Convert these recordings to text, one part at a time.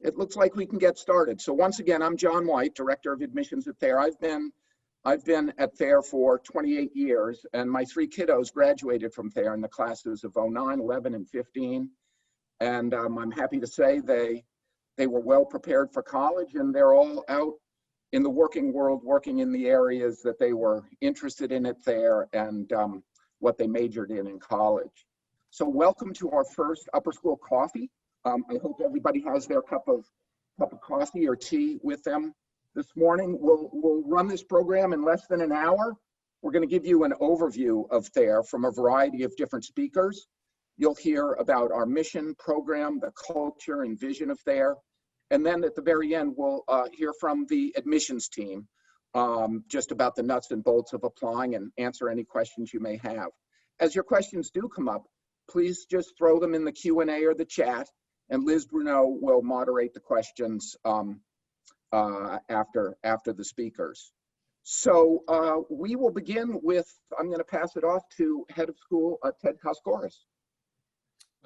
It looks like we can get started. So once again, I'm John White, Director of Admissions at Thayer. I've been at Thayer for 28 years, and my three kiddos graduated from Thayer in the classes of 09, 11, and 15. And I'm happy to say they were well prepared for college, and they're all out in the working world, working in the areas that they were interested in at Thayer and what they majored in college. So welcome to our first upper school coffee. I hope everybody has their cup of coffee or tea with them this morning. We'll run this program in less than an hour. We're going to give you an overview of Thayer from a variety of different speakers. You'll hear about our mission, program, the culture and vision of Thayer. And then at the very end, we'll hear from the admissions team just about the nuts and bolts of applying and answer any questions you may have. As your questions do come up, please just throw them in the Q&A or the chat, and Liz Bruneau will moderate the questions after the speakers. So we will begin with, I'm going to pass it off to Head of School, Ted Koskoris.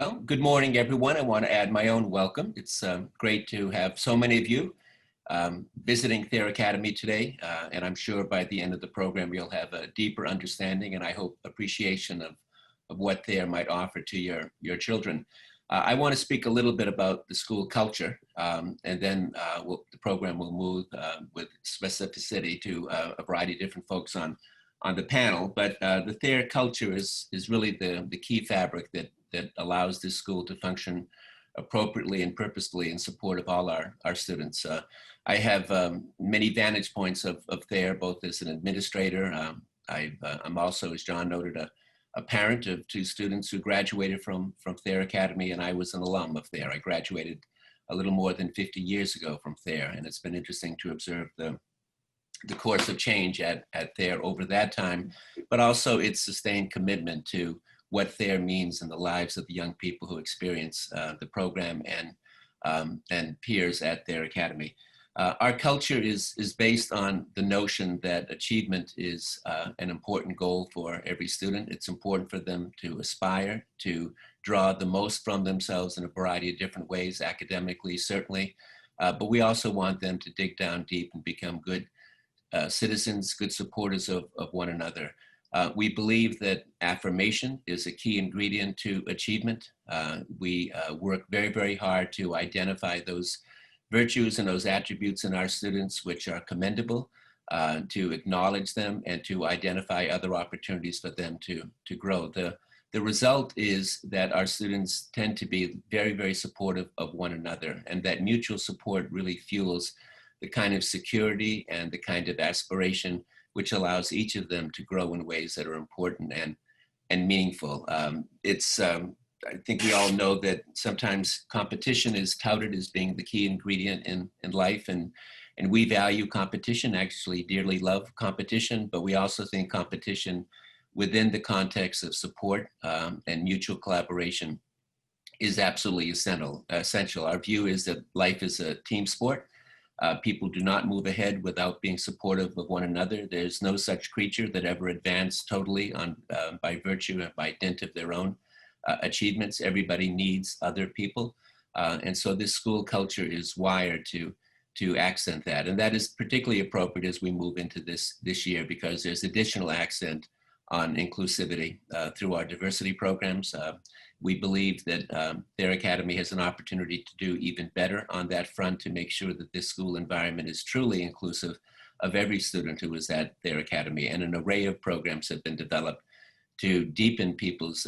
Well, good morning, everyone. I want to add my own welcome. It's great to have so many of you visiting Thayer Academy today, and I'm sure by the end of the program you'll have a deeper understanding and I hope appreciation of what Thayer might offer to your children. I want to speak a little bit about the school culture, and then the program will move with specificity to a variety of different folks on the panel. But the Thayer culture is really the key fabric that allows this school to function appropriately and purposefully in support of all our students. I have many vantage points of Thayer, both as an administrator. I'm also, as John noted, a parent of two students who graduated from Thayer Academy, and I was an alum of Thayer. I graduated a little more than 50 years ago from Thayer, and it's been interesting to observe the course of change at Thayer over that time, but also its sustained commitment to what Thayer means in the lives of the young people who experience the program and peers at Thayer Academy. Our culture is based on the notion that achievement is an important goal for every student. It's important for them to aspire to draw the most from themselves in a variety of different ways, academically, certainly, but we also want them to dig down deep and become good citizens, good supporters of one another. We believe that affirmation is a key ingredient to achievement. We work very, very hard to identify those virtues and those attributes in our students which are commendable, to acknowledge them and to identify other opportunities for them to grow. The result is that our students tend to be very, very supportive of one another, and that mutual support really fuels the kind of security and the kind of aspiration which allows each of them to grow in ways that are important and meaningful. I think we all know that sometimes competition is touted as being the key ingredient in life, and we value competition, actually dearly love competition, but we also think competition within the context of support and mutual collaboration is absolutely essential. Our view is that life is a team sport. People do not move ahead without being supportive of one another. There's no such creature that ever advanced totally by virtue and by dint of their own achievements. Everybody needs other people. And so this school culture is wired to accent that. And that is particularly appropriate as we move into this year, because there's additional accent on inclusivity through our diversity programs. We believe that Thayer Academy has an opportunity to do even better on that front to make sure that this school environment is truly inclusive of every student who is at Thayer Academy. And an array of programs have been developed to deepen people's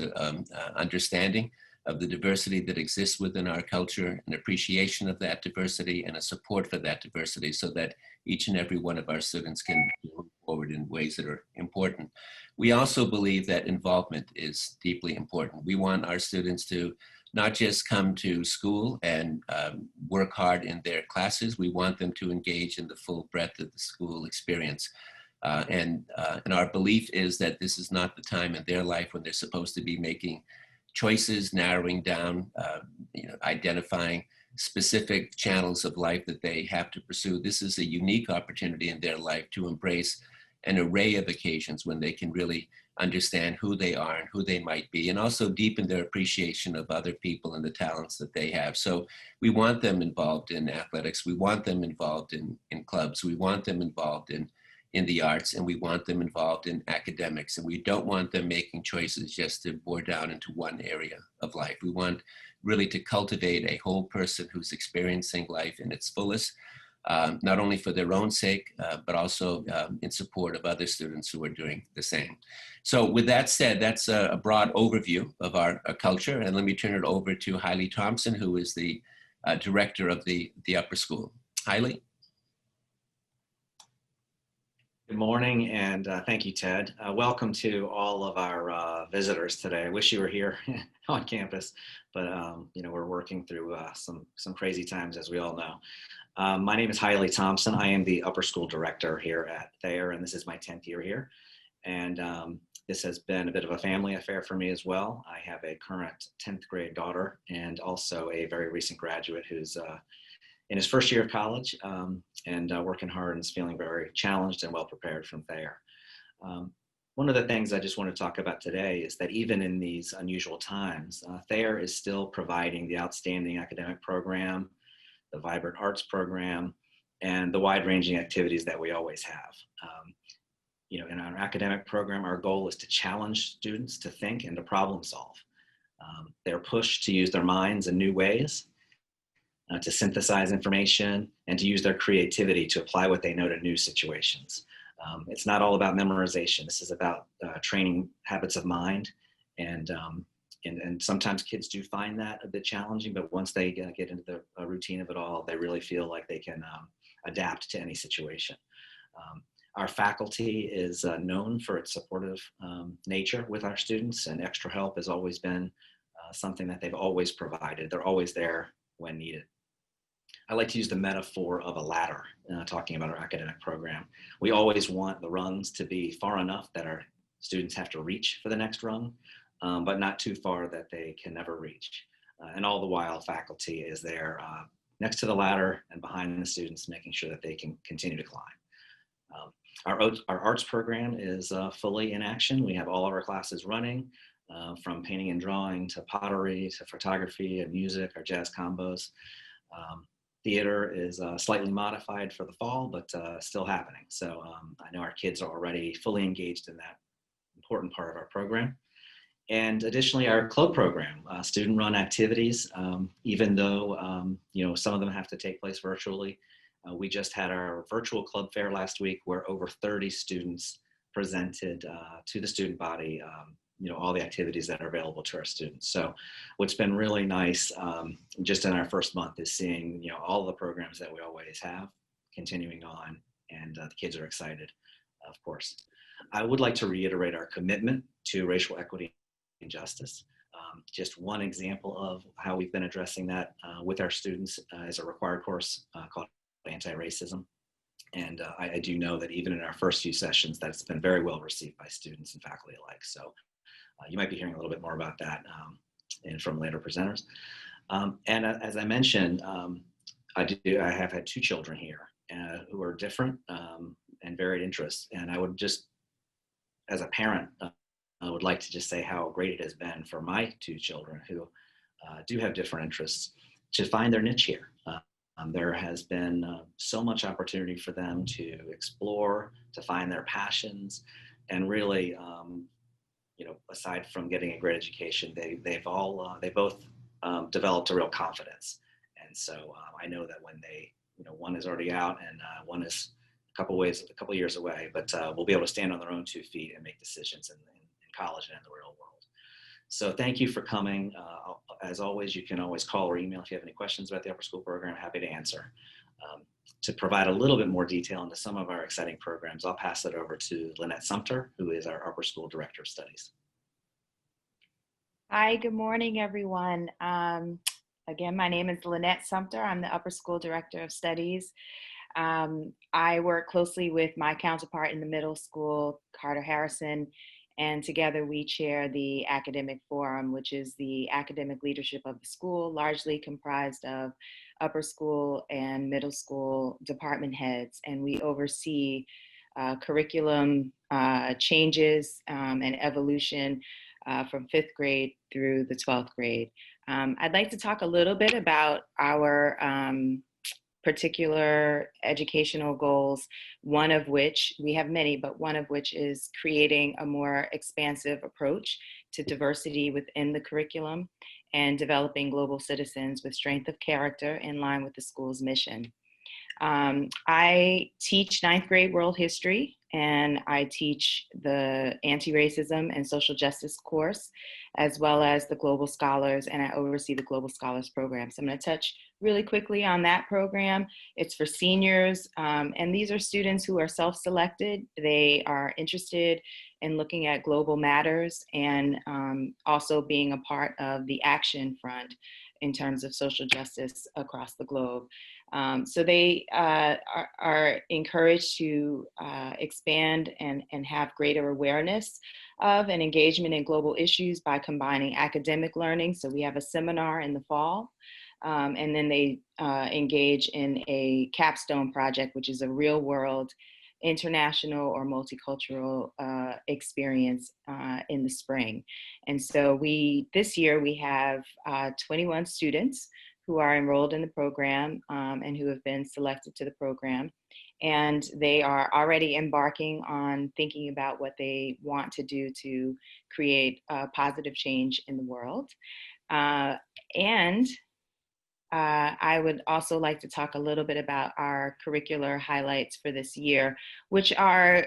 understanding of the diversity that exists within our culture, an appreciation of that diversity, and a support for that diversity, so that each and every one of our students can move forward in ways that are important. We also believe that involvement is deeply important. We want our students to not just come to school and work hard in their classes. We want them to engage in the full breadth of the school experience. And our belief is that this is not the time in their life when they're supposed to be making choices, narrowing down, identifying specific channels of life that they have to pursue. This is a unique opportunity in their life to embrace an array of occasions when they can really understand who they are and who they might be, and also deepen their appreciation of other people and the talents that they have. So we want them involved in athletics. We want them involved in clubs. We want them involved in the arts, and we want them involved in academics. And we don't want them making choices just to bore down into one area of life. We want really to cultivate a whole person who's experiencing life in its fullest, not only for their own sake, but also in support of other students who are doing the same. So with that said, that's a broad overview of our culture. And let me turn it over to Hailey Thompson, who is the director of the upper school. Hailey? Good morning, and thank you, Ted. Welcome to all of our visitors today. I wish you were here on campus, but we're working through some crazy times, as we all know. My name is Hailey Thompson. I am the upper school director here at Thayer, and this is my 10th year here. And this has been a bit of a family affair for me as well. I have a current 10th grade daughter and also a very recent graduate who's in his first year of college and working hard and is feeling very challenged and well prepared from Thayer. One of the things I just want to talk about today is that even in these unusual times, Thayer is still providing the outstanding academic program, the vibrant arts program, and the wide-ranging activities that we always have. In our academic program, our goal is to challenge students to think and to problem solve. They're pushed to use their minds in new ways, to synthesize information, and to use their creativity to apply what they know to new situations. It's not all about memorization. This is about training habits of mind, and sometimes kids do find that a bit challenging, but once they get into the routine of it all, they really feel like they can adapt to any situation. Our faculty is known for its supportive nature with our students, and extra help has always been something that they've always provided. They're always there when needed. I like to use the metaphor of a ladder, talking about our academic program. We always want the rungs to be far enough that our students have to reach for the next rung, but not too far that they can never reach. And all the while, faculty is there next to the ladder and behind the students, making sure that they can continue to climb. Our arts program is fully in action. We have all of our classes running, from painting and drawing to pottery to photography and music, our jazz combos. Theater is slightly modified for the fall, but still happening. So I know our kids are already fully engaged in that important part of our program. And additionally, our club program, student-run activities, even though some of them have to take place virtually. We just had our virtual club fair last week where over 30 students presented to the student body all the activities that are available to our students. So what's been really nice just in our first month is seeing all the programs that we always have continuing on, and the kids are excited, of course. I would like to reiterate our commitment to racial equity and justice. Just one example of how we've been addressing that with our students is a required course called Anti-Racism. And I do know that even in our first few sessions, that's been very well received by students and faculty alike. So you might be hearing a little bit more about that and from later presenters. And as I mentioned, I have had 2 children here who are different and varied interests. And I would just, as a parent, I would like to just say how great it has been for my 2 children who do have different interests to find their niche here. There has been so much opportunity for them to explore, to find their passions, and really, aside from getting a great education, they both developed a real confidence. And so I know that when they, one is already out and one is a couple years away, but will be able to stand on their own 2 feet and make decisions in college and in the real world. So thank you for coming. As always, you can always call or email if you have any questions about the upper school program. Happy to answer. To provide a little bit more detail into some of our exciting programs, I'll pass it over to Lynette Sumter, who is our upper school director of studies. Hi, good morning, everyone. Again, my name is Lynette Sumter. I'm the upper school director of studies. I work closely with my counterpart in the middle school, Carter Harrison, and together we chair the Academic Forum, which is the academic leadership of the school, largely comprised of upper school and middle school department heads. And we oversee curriculum changes and evolution from 5th grade through the 12th grade. I'd like to talk a little bit about our particular educational goals, one of which, we have many, but one of which is creating a more expansive approach to diversity within the curriculum and developing global citizens with strength of character in line with the school's mission. I teach 9th grade world history, and I teach the anti-racism and social justice course, as well as the Global Scholars, and I oversee the Global Scholars program. So I'm going to touch really quickly on that program. It's for seniors, and these are students who are self-selected. They are interested in looking at global matters and also being a part of the action front in terms of social justice across the globe. So they are encouraged to expand and have greater awareness of and engagement in global issues by combining academic learning. So we have a seminar in the fall, and then they engage in a capstone project, which is a real world international or multicultural experience in the spring. And so this year we have 21 students who are enrolled in the program and who have been selected to the program. And they are already embarking on thinking about what they want to do to create positive change in the world. I would also like to talk a little bit about our curricular highlights for this year, which are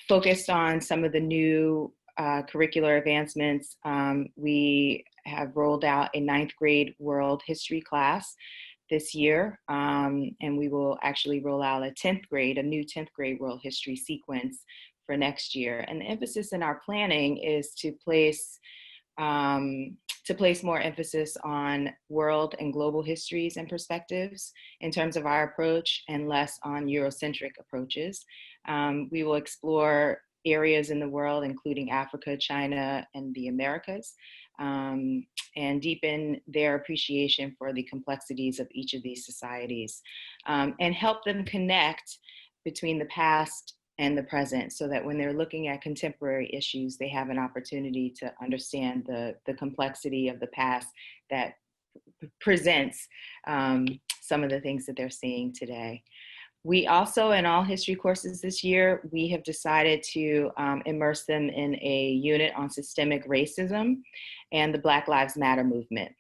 focused on some of the new curricular advancements. We have rolled out a 9th grade world history class this year, and we will actually roll out a new 10th grade world history sequence for next year. And the emphasis in our planning is to place more emphasis on world and global histories and perspectives in terms of our approach, and less on Eurocentric approaches. We will explore areas in the world, including Africa, China, and the Americas, and deepen their appreciation for the complexities of each of these societies, and help them connect between the past and the present, so that when they're looking at contemporary issues, they have an opportunity to understand the complexity of the past that presents some of the things that they're seeing today. We also, in all history courses this year, we have decided to immerse them in a unit on systemic racism and the Black Lives Matter movement.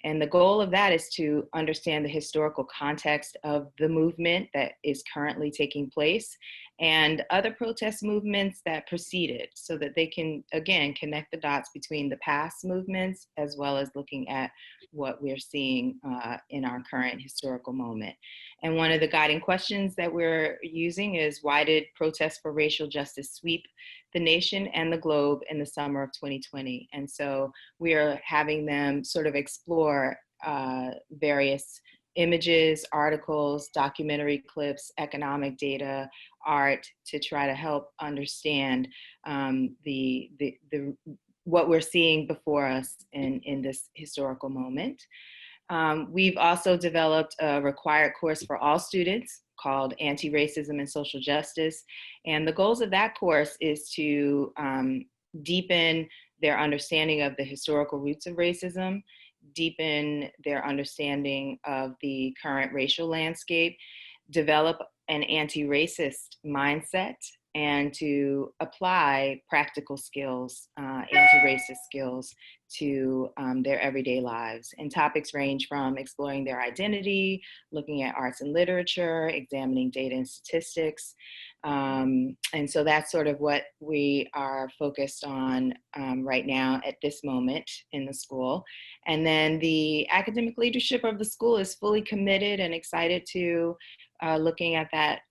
And the goal of that is to understand the historical context of the movement that is currently taking place and other protest movements that preceded, so that they can, again, connect the dots between the past movements as well as looking at what we're seeing in our current historical moment. And one of the guiding questions that we're using is, why did protests for racial justice sweep the nation and the globe in the summer of 2020? And so we are having them sort of explore various images, articles, documentary clips, economic data, art, to try to help understand what we're seeing before us in this historical moment. We've also developed a required course for all students called Anti-Racism and Social Justice. And the goals of that course is to deepen their understanding of the historical roots of racism, deepen their understanding of the current racial landscape, develop an anti-racist mindset, and to apply practical skills, anti-racist skills to their everyday lives. And topics range from exploring their identity, looking at arts and literature, examining data and statistics. And so that's sort of what we are focused on right now at this moment in the school. And then the academic leadership of the school is fully committed and excited to looking at that,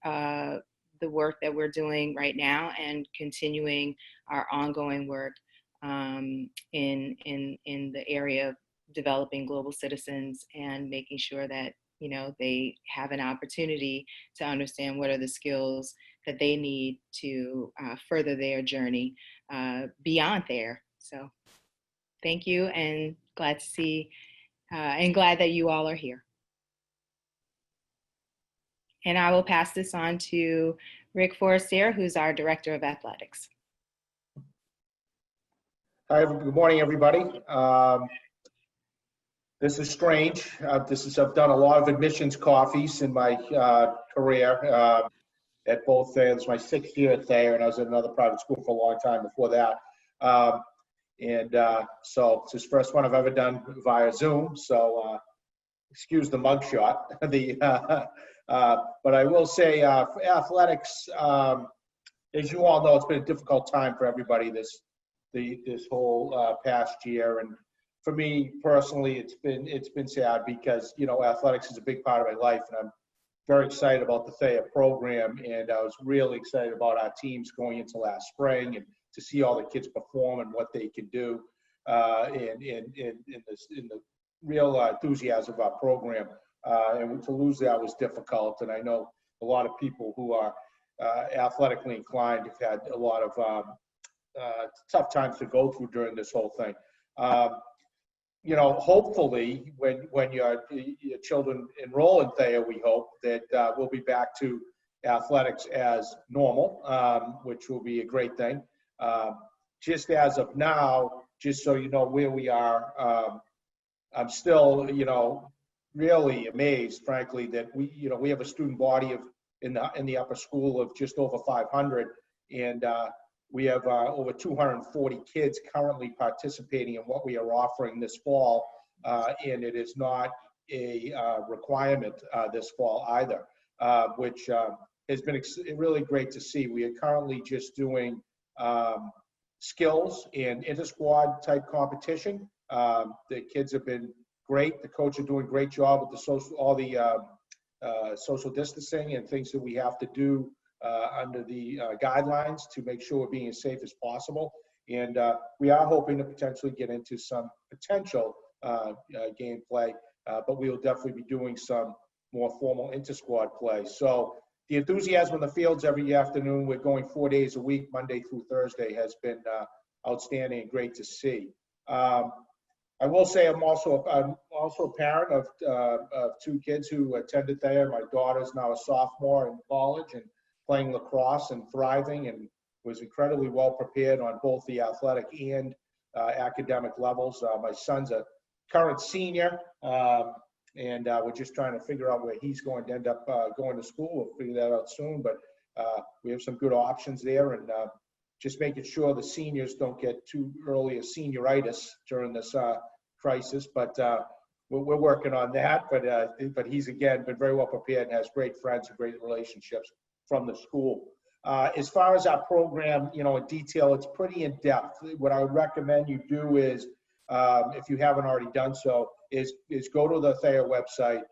the work that we're doing right now, and continuing our ongoing work in the area of developing global citizens and making sure that, you know, they have an opportunity to understand what are the skills that they need to further their journey beyond there. So thank you, and glad to see and glad that you all are here. And I will pass this on to Rick Forestier, who's our Director of Athletics. Hi, good morning, everybody. This is strange. I've done a lot of admissions coffees in my career at both Thayer. It's my 6th year at Thayer, and I was at another private school for a long time before that. So it's the first one I've ever done via Zoom. So excuse the mugshot. But I will say, for athletics, as you all know, it's been a difficult time for everybody this whole past year, and for me personally, it's been sad because, you know, athletics is a big part of my life, and I'm very excited about the Thayer program, and I was really excited about our teams going into last spring and to see all the kids perform and what they can do, and in the real enthusiasm of our program. And to lose that was difficult, and I know a lot of people who are athletically inclined have had a lot of tough times to go through during this whole thing. You know, hopefully, when your children enroll in Thayer, we hope that we'll be back to athletics as normal, which will be a great thing. Just as of now, just so you know where we are, I'm still, you know, really amazed, frankly, that we have a student body in the upper school of just over 500, and we have over 240 kids currently participating in what we are offering this fall, and it is not a requirement this fall either, which has been really great to see. We are currently just doing skills and inter-squad type competition. The kids have been great. The coach are doing a great job with the social distancing and things that we have to do under the guidelines to make sure we're being as safe as possible. And we are hoping to potentially get into some potential gameplay, but we will definitely be doing some more formal inter-squad play. So the enthusiasm in the fields every afternoon, we're going 4 days a week, Monday through Thursday, has been outstanding and great to see. I will say I'm also a parent of 2 kids who attended Thayer. My daughter's now a sophomore in college and playing lacrosse and thriving, and was incredibly well prepared on both the athletic and academic levels. My son's a current senior, and we're just trying to figure out where he's going to end up going to school. We'll figure that out soon, but we have some good options there, and just making sure the seniors don't get too early a senioritis during this crisis, but we're working on that. But he's, again, been very well prepared and has great friends and great relationships from the school. As far as our program, you know, in detail, it's pretty in depth. What I would recommend you do is, if you haven't already done so, is go to the Thayer website,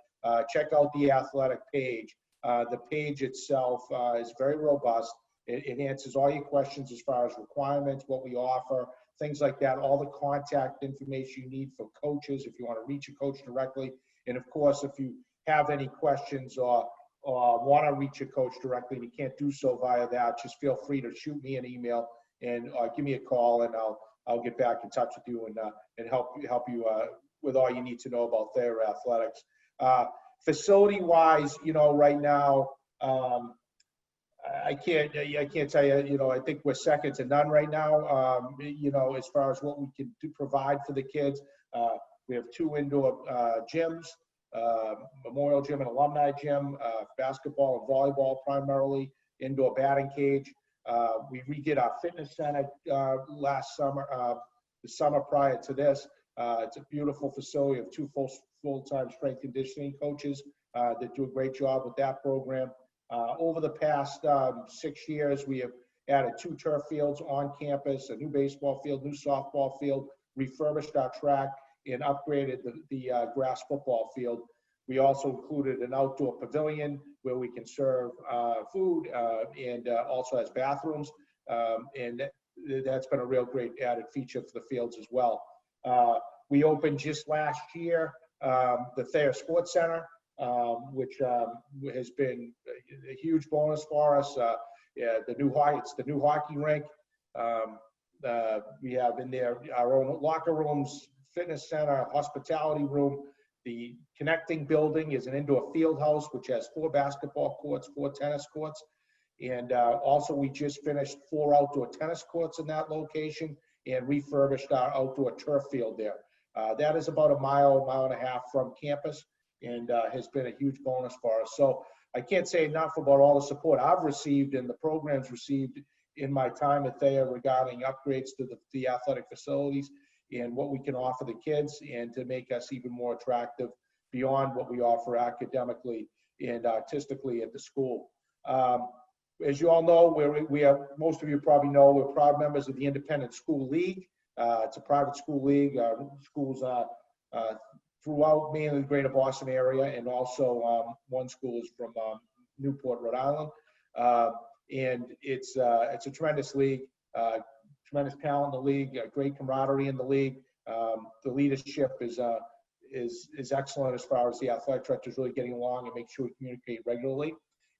check out the athletic page. The page itself is very robust. It answers all your questions as far as requirements, what we offer, things like that, all the contact information you need for coaches if you want to reach a coach directly. And of course, if you have any questions or want to reach a coach directly and you can't do so via that, just feel free to shoot me an email and give me a call, and I'll get back in touch with you and help you with all you need to know about Thayer athletics. Facility-wise, you know, right now, I can't tell you, you know, I think we're second to none right now, you know, as far as what we can provide for the kids. We have 2 indoor gyms, Memorial Gym and Alumni Gym, basketball and volleyball primarily, indoor batting cage. We redid our fitness center last summer, the summer prior to this. It's a beautiful facility of 2 full-time strength conditioning coaches that do a great job with that program. Over the past 6 years, we have added 2 turf fields on campus, a new baseball field, new softball field, refurbished our track, and upgraded the grass football field. We also included an outdoor pavilion where we can serve food and also has bathrooms. And that's been a real great added feature for the fields as well. We opened just last year the Thayer Sports Center, which has been a huge bonus for us. It's the new hockey rink. We have in there our own locker rooms, fitness center, hospitality room. The connecting building is an indoor field house, which has 4 basketball courts, 4 tennis courts. And also, we just finished 4 outdoor tennis courts in that location and refurbished our outdoor turf field there. That is about a mile and a half from campus, and has been a huge bonus for us. So I can't say enough about all the support I've received and the programs received in my time at Thayer regarding upgrades to the athletic facilities and what we can offer the kids, and to make us even more attractive beyond what we offer academically and artistically at the school. As you all know, most of you probably know, we're proud members of the Independent School League. It's a private school league. Schools throughout mainly the greater Boston area, and also one school is from Newport, Rhode Island. And it's a tremendous league, tremendous talent in the league, great camaraderie in the league. The leadership is excellent as far as the athletic directors really getting along and make sure we communicate regularly.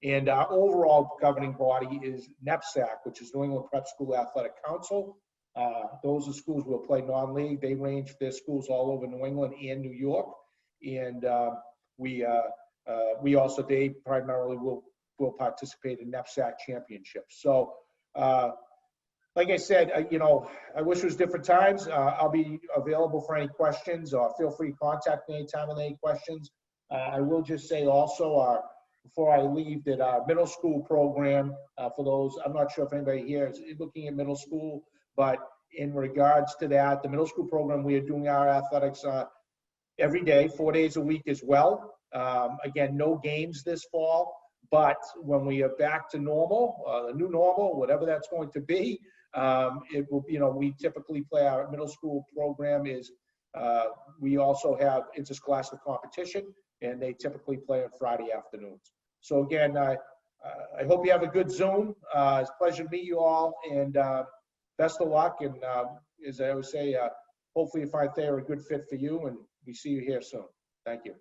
And our overall governing body is NEPSAC, which is New England Prep School Athletic Council. Those are schools will play non-league. They range their schools all over New England and New York. And we also, they primarily will participate in NEPSAC championships. So, like I said, I wish it was different times. I'll be available for any questions, or feel free to contact me anytime with any questions. I will just say also, before I leave, that our middle school program, for those, I'm not sure if anybody here is looking at middle school, but in regards to that, the middle school program, we are doing our athletics every day, 4 days a week as well. Again, no games this fall, but when we are back to normal, the new normal, whatever that's going to be, it will, we typically play our middle school program is, we also have interscholastic competition, and they typically play on Friday afternoons. So again, I hope you have a good Zoom. It's a pleasure to meet you all, and best of luck. And as I always say, hopefully you find Thayer a good fit for you, and we see you here soon. Thank you.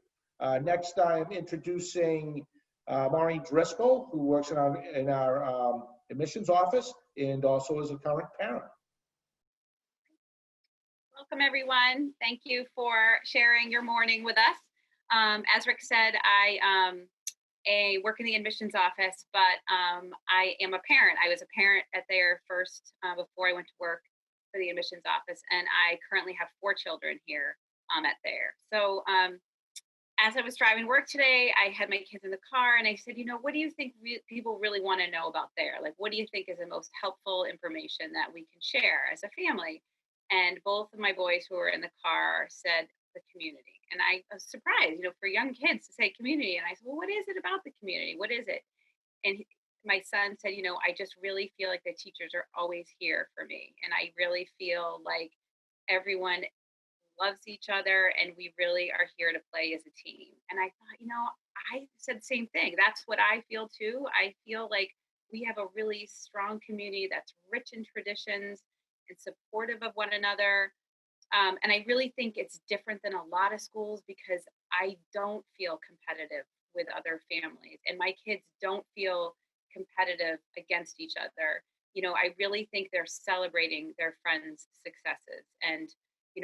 Next, I'm introducing Maureen Driscoll, who works in our admissions office and also is a current parent. Welcome, everyone. Thank you for sharing your morning with us. As Rick said, I work in the admissions office, but I am a parent. I was a parent at Thayer first before I went to work for the admissions office, and I currently have 4 children here at Thayer. So as I was driving to work today, I had my kids in the car, and I said, what do you think people really want to know about Thayer? Like, what do you think is the most helpful information that we can share as a family? And both of my boys who were in the car said the community. And I was surprised, for young kids to say community. And I said, well, what is it about the community? What is it? And my son said, I just really feel like the teachers are always here for me. And I really feel like everyone loves each other, and we really are here to play as a team. And I thought, I said the same thing. That's what I feel too. I feel like we have a really strong community that's rich in traditions and supportive of one another. And I really think it's different than a lot of schools, because I don't feel competitive with other families, and my kids don't feel competitive against each other. I really think they're celebrating their friends' successes, and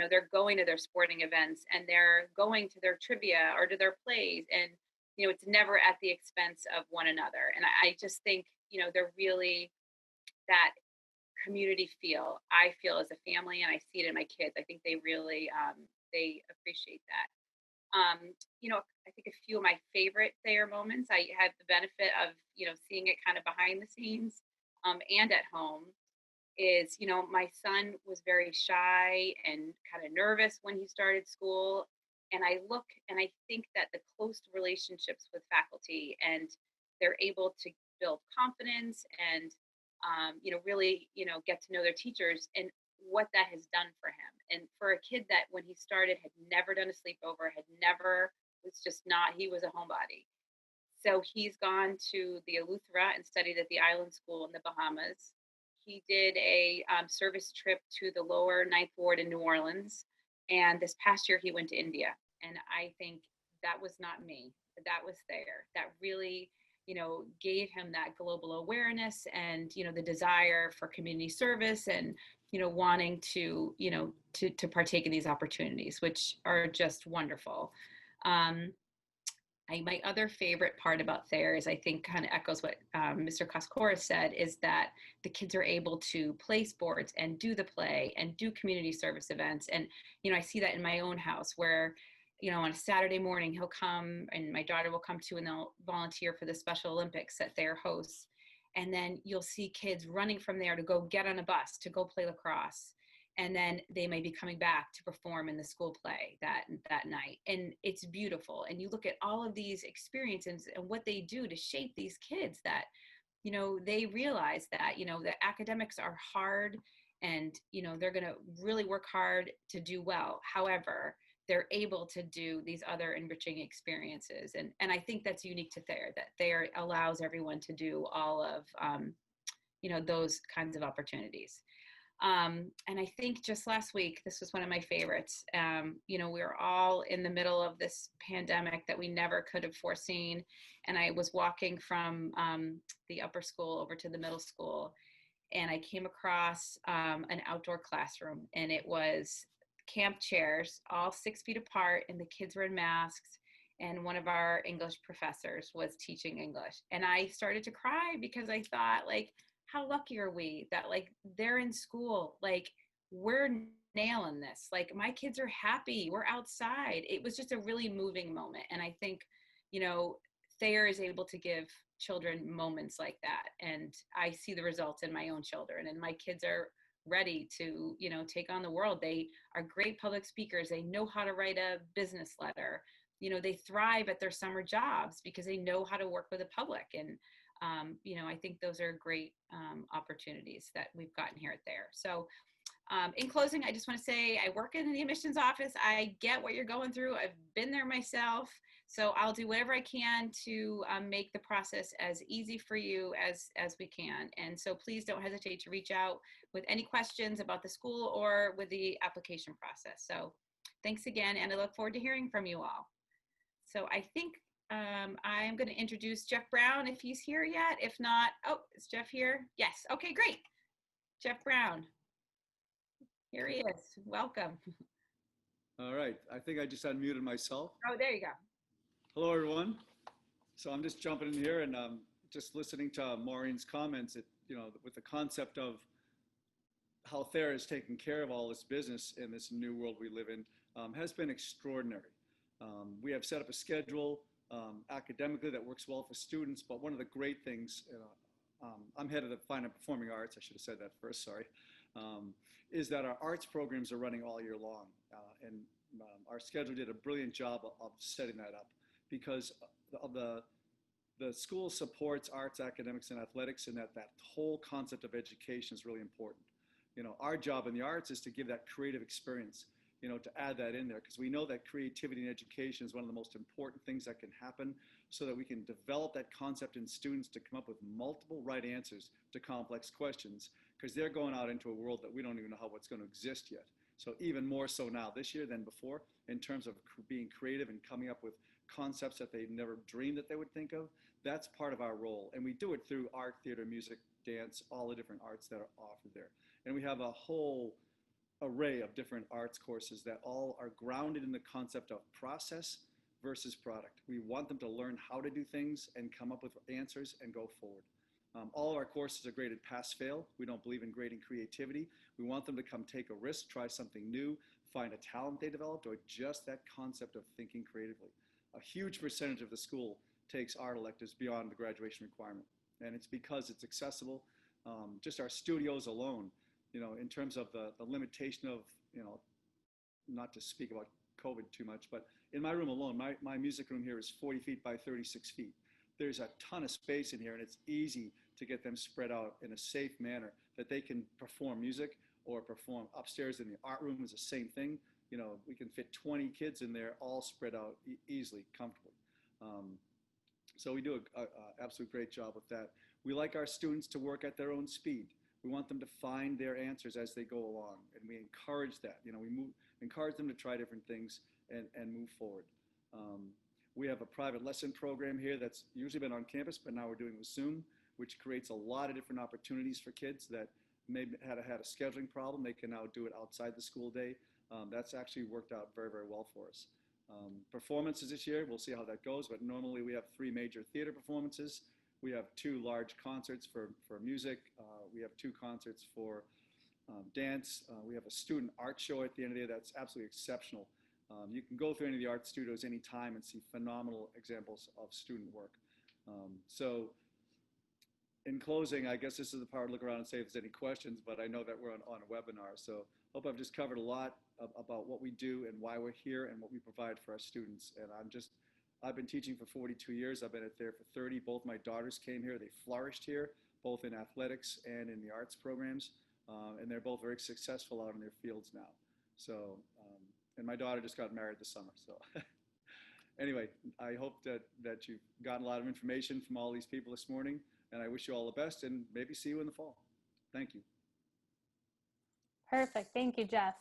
they're going to their sporting events, and they're going to their trivia or to their plays, and it's never at the expense of one another. And I just think they're really that community feel I feel as a family, and I see it in my kids. I think they really they appreciate that. I think a few of my favorite Thayer moments, I had the benefit of seeing it kind of behind the scenes and at home, is my son was very shy and kind of nervous when he started school, and I look and I think that the close relationships with faculty, and they're able to build confidence and really, get to know their teachers, and what that has done for him. And for a kid that when he started had never done a sleepover, he was a homebody. So he's gone to the Eleuthera and studied at the Island School in the Bahamas. He did a service trip to the lower Ninth Ward in New Orleans. And this past year he went to India. And I think that was not me, that was Thayer. That really gave him that global awareness and, the desire for community service, and, wanting to partake in these opportunities, which are just wonderful. My other favorite part about Thayer is, I think, kind of echoes what Mr. Koskora said, is that the kids are able to play sports and do the play and do community service events. And, I see that in my own house where, on a Saturday morning, he'll come and my daughter will come too, and they'll volunteer for the Special Olympics that Thayer hosts. And then you'll see kids running from there to go get on a bus to go play lacrosse, and then they may be coming back to perform in the school play that night. And it's beautiful. And you look at all of these experiences and what they do to shape these kids, that they realize that the academics are hard, and they're going to really work hard to do well. However, they're able to do these other enriching experiences, and I think that's unique to Thayer, that Thayer allows everyone to do all of those kinds of opportunities. And I think just last week, this was one of my favorites. We were all in the middle of this pandemic that we never could have foreseen. And I was walking from the upper school over to the middle school, and I came across an outdoor classroom, and it was camp chairs, all 6 feet apart, and the kids were in masks. And one of our English professors was teaching English. And I started to cry because I thought, like, how lucky are we that, like, they're in school, like, we're nailing this, like, my kids are happy, we're outside. It was just a really moving moment. And I think Thayer is able to give children moments like that, and I see the results in my own children, and my kids are ready to take on the world. They are great public speakers, they know how to write a business letter, they thrive at their summer jobs because they know how to work with the public. And I think those are great opportunities that we've gotten here at Thayer. So in closing, I just want to say I work in the admissions office. I get what you're going through. I've been there myself. So I'll do whatever I can to make the process as easy for you as we can. And so please don't hesitate to reach out with any questions about the school or with the application process. So thanks again, and I look forward to hearing from you all. So I think I'm going to introduce Jeff Brown if he's here yet. If not, oh, is Jeff here? Yes. Okay, great. Jeff Brown. Here he is. Welcome. All right. I think I just unmuted myself. Oh, there you go. Hello, everyone. So I'm just jumping in here and just listening to Maureen's comments, with the concept of how Thayer is taking care of all this business in this new world we live in has been extraordinary. We have set up a schedule academically that works well for students, but one of the great things, I'm head of the Fine and Performing Arts, I should have said that first, sorry, is that our arts programs are running all year long. And our schedule did a brilliant job of setting that up, because of the school supports arts, academics, and athletics, and that whole concept of education is really important. Our job in the arts is to give that creative experience, to add that in there, because we know that creativity in education is one of the most important things that can happen, so that we can develop that concept in students to come up with multiple right answers to complex questions, because they're going out into a world that we don't even know how what's going to exist yet. So even more so now this year than before, in terms of being creative and coming up with concepts that they've never dreamed that they would think of. That's part of our role. And we do it through art, theater, music, dance, all the different arts that are offered there. And we have a whole array of different arts courses that all are grounded in the concept of process versus product. We want them to learn how to do things and come up with answers and go forward. All of our courses are graded pass-fail. We don't believe in grading creativity. We want them to come take a risk, try something new, find a talent they developed, or just that concept of thinking creatively. A huge percentage of the school takes art electives beyond the graduation requirement. And it's because it's accessible. Just our studios alone, in terms of the limitation of, not to speak about COVID too much, but in my room alone, my music room here is 40 feet by 36 feet. There's a ton of space in here, and it's easy to get them spread out in a safe manner that they can perform music or perform upstairs in the art room is the same thing. We can fit 20 kids in there, all spread out easily, comfortably. So we do an absolute great job with that. We like our students to work at their own speed. We want them to find their answers as they go along, and we encourage that. We encourage them to try different things and move forward. We have a private lesson program here that's usually been on campus, but now we're doing with Zoom, which creates a lot of different opportunities for kids that maybe had a scheduling problem. They can now do it outside the school day. That's actually worked out very, very well for us. performances this year. We'll see how that goes, but normally we have 3 major theater performances. We have 2 large concerts for music. We have 2 concerts for dance. We have a student art show at the end of the day that's absolutely exceptional. You can go through any of the art studios anytime and see phenomenal examples of student work. So in closing, I guess this is the part to look around and say if there's any questions, but I know that we're on a webinar. So hope I've just covered a lot about what we do and why we're here and what we provide for our students. And I've been teaching for 42 years. I've been at Thayer for 30. Both my daughters came here. They flourished here, both in athletics and in the arts programs. And they're both very successful out in their fields now. So, and my daughter just got married this summer. So anyway, I hope that you've gotten a lot of information from all these people this morning. And I wish you all the best and maybe see you in the fall. Thank you. Perfect. Thank you, Jeff.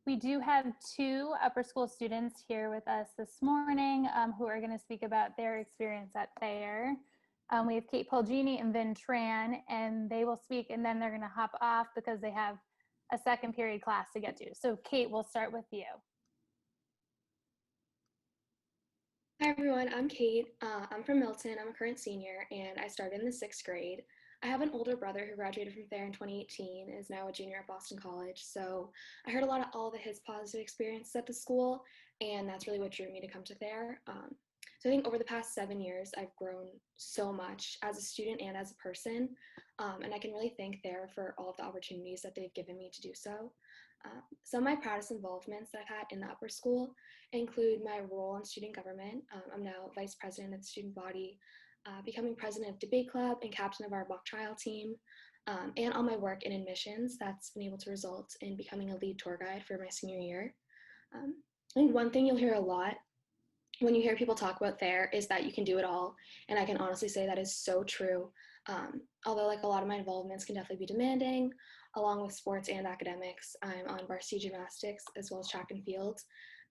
We do have 2 upper school students here with us this morning who are going to speak about their experience at Thayer. We have Kate Polgini and Vin Tran, and they will speak, and then they're going to hop off because they have a second period class to get to. So Kate, we'll start with you. Hi everyone, I'm Kate. I'm from Milton. I'm a current senior and I started in the 6th grade. I have an older brother who graduated from Thayer in 2018 and is now a junior at Boston College. So I heard a lot of all of his positive experiences at the school, and that's really what drew me to come to Thayer. So I think over the past 7 years, I've grown so much as a student and as a person, and I can really thank Thayer for all of the opportunities that they've given me to do so. Some of my proudest involvements that I've had in the upper school include my role in student government. I'm now vice president of the student body, becoming president of debate club and captain of our mock trial team, and all my work in admissions that's been able to result in becoming a lead tour guide for my senior year. I think one thing you'll hear a lot when you hear people talk about Thayer is that you can do it all, and I can honestly say that is so true. Although like a lot of my involvements can definitely be demanding, along with sports and academics, I'm on varsity gymnastics as well as track and field.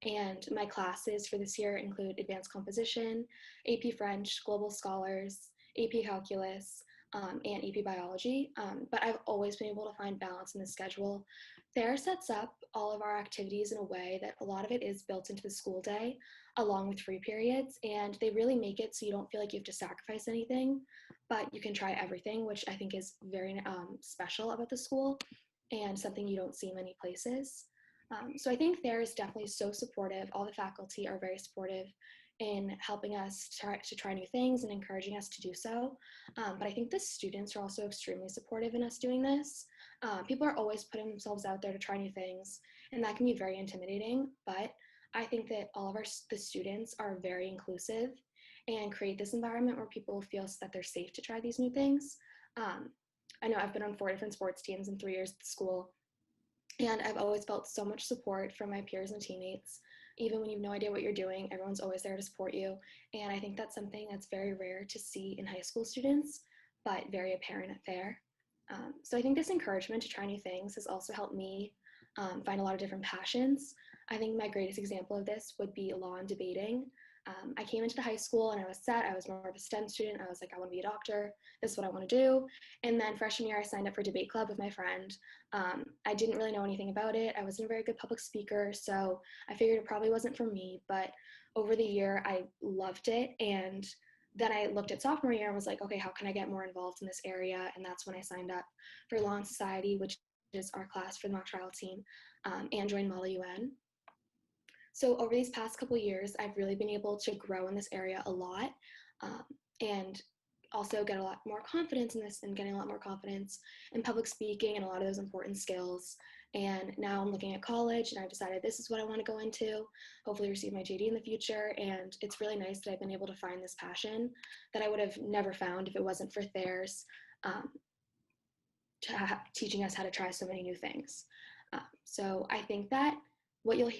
And my classes for this year include advanced composition, AP French, global scholars, AP calculus, and AP biology. But I've always been able to find balance in the schedule. Thayer sets up all of our activities in a way that a lot of it is built into the school day, along with free periods, and they really make it so you don't feel like you have to sacrifice anything, but you can try everything, which I think is very special about the school and something you don't see many places. So I think Thayer is definitely so supportive. All the faculty are very supportive in helping us to try new things and encouraging us to do so. But I think the students are also extremely supportive in us doing this. People are always putting themselves out there to try new things, and that can be very intimidating, but I think that all of the students are very inclusive and create this environment where people feel that they're safe to try these new things. I know I've been on 4 different sports teams in 3 years at the school, and I've always felt so much support from my peers and teammates. Even when you have no idea what you're doing, everyone's always there to support you. And I think that's something that's very rare to see in high school students, but very apparent at Thayer. So I think this encouragement to try new things has also helped me find a lot of different passions. I think my greatest example of this would be law and debating. I came into the high school and I was set. I was more of a STEM student. I was like, I want to be a doctor. This is what I want to do. And then freshman year, I signed up for debate club with my friend. I didn't really know anything about it. I wasn't a very good public speaker, so I figured it probably wasn't for me. But over the year, I loved it. And then I looked at sophomore year and was like, okay, how can I get more involved in this area? And that's when I signed up for Law and Society, which is our class for the mock trial team, and joined Model UN. So over these past couple of years, I've really been able to grow in this area a lot, and also get a lot more confidence in this and getting a lot more confidence in public speaking and a lot of those important skills. And now I'm looking at college and I've decided this is what I want to go into, hopefully receive my JD in the future. And it's really nice that I've been able to find this passion that I would have never found if it wasn't for Thayer's teaching us how to try so many new things. So I think that what you'll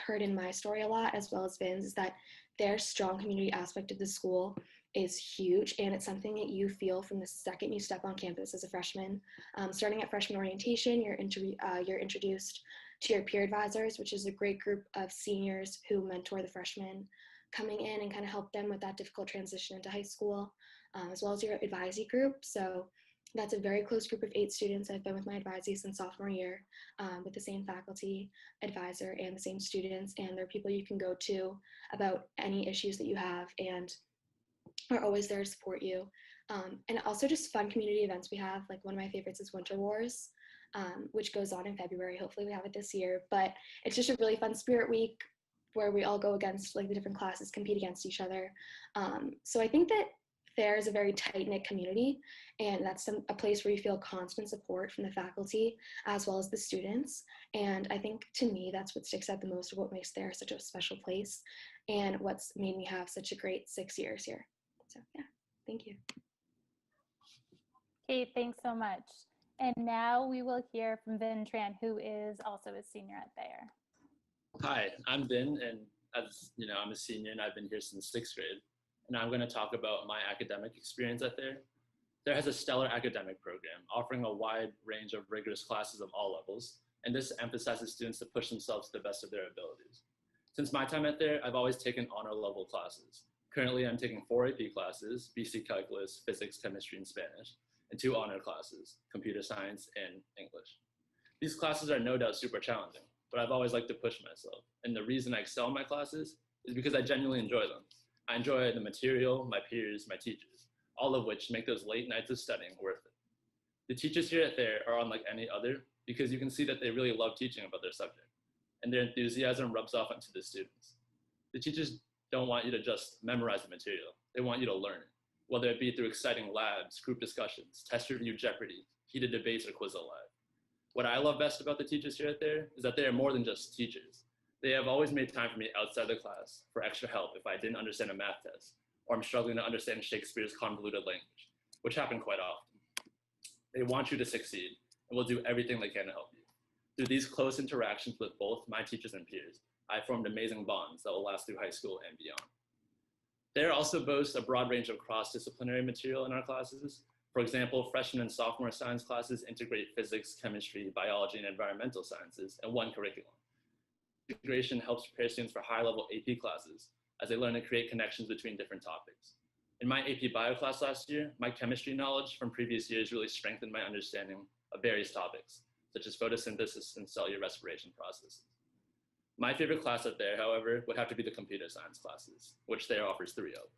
heard in my story a lot, as well as Vin's, is that their strong community aspect of the school is huge, and it's something that you feel from the second you step on campus as a freshman. Starting at freshman orientation, you're introduced to your peer advisors, which is a great group of seniors who mentor the freshmen coming in and kind of help them with that difficult transition into high school, as well as your advisory group. So That's a very close group of 8 students. I've been with my advisee since sophomore year, with the same faculty advisor and the same students, and they're people you can go to about any issues that you have and are always there to support you. And also just fun community events we have. Like one of my favorites is Winter Wars, which goes on in February. Hopefully we have it this year, but it's just a really fun spirit week where we all go against like the different classes, compete against each other. So I think that Thayer is a very tight-knit community, and that's a place where you feel constant support from the faculty as well as the students. And I think to me, that's what sticks out the most of what makes Thayer such a special place and what's made me have such a great 6 years here. So yeah, thank you. Kate, thanks so much. And now we will hear from Vin Tran, who is also a senior at Thayer. Hi, I'm Vin, and as you know, I'm a senior and I've been here since 6th grade. And I'm going to talk about my academic experience at Thayer. Thayer has a stellar academic program offering a wide range of rigorous classes of all levels, and this emphasizes students to push themselves to the best of their abilities. Since my time at Thayer, I've always taken honor level classes. Currently, I'm taking 4 AP classes, BC Calculus, Physics, Chemistry, and Spanish, and 2 honor classes, Computer Science and English. These classes are no doubt super challenging, but I've always liked to push myself. And the reason I excel in my classes is because I genuinely enjoy them. I enjoy the material, my peers, my teachers, all of which make those late nights of studying worth it. The teachers here at Thayer are unlike any other because you can see that they really love teaching about their subject, and their enthusiasm rubs off onto the students. The teachers don't want you to just memorize the material. They want you to learn it, whether it be through exciting labs, group discussions, test review Jeopardy, heated debates, or Quiz Alive. What I love best about the teachers here at Thayer is that they are more than just teachers. They have always made time for me outside the class for extra help if I didn't understand a math test, or I'm struggling to understand Shakespeare's convoluted language, which happen quite often. They want you to succeed and will do everything they can to help you. Through these close interactions with both my teachers and peers, I formed amazing bonds that will last through high school and beyond. Thayer also boasts a broad range of cross-disciplinary material in our classes. For example, freshman and sophomore science classes integrate physics, chemistry, biology, and environmental sciences in one curriculum. Integration helps prepare students for high-level AP classes as they learn to create connections between different topics. In my AP Bio class last year, my chemistry knowledge from previous years really strengthened my understanding of various topics, such as photosynthesis and cellular respiration processes. My favorite class at Thayer, however, would have to be the computer science classes, which Thayer offers 3 of.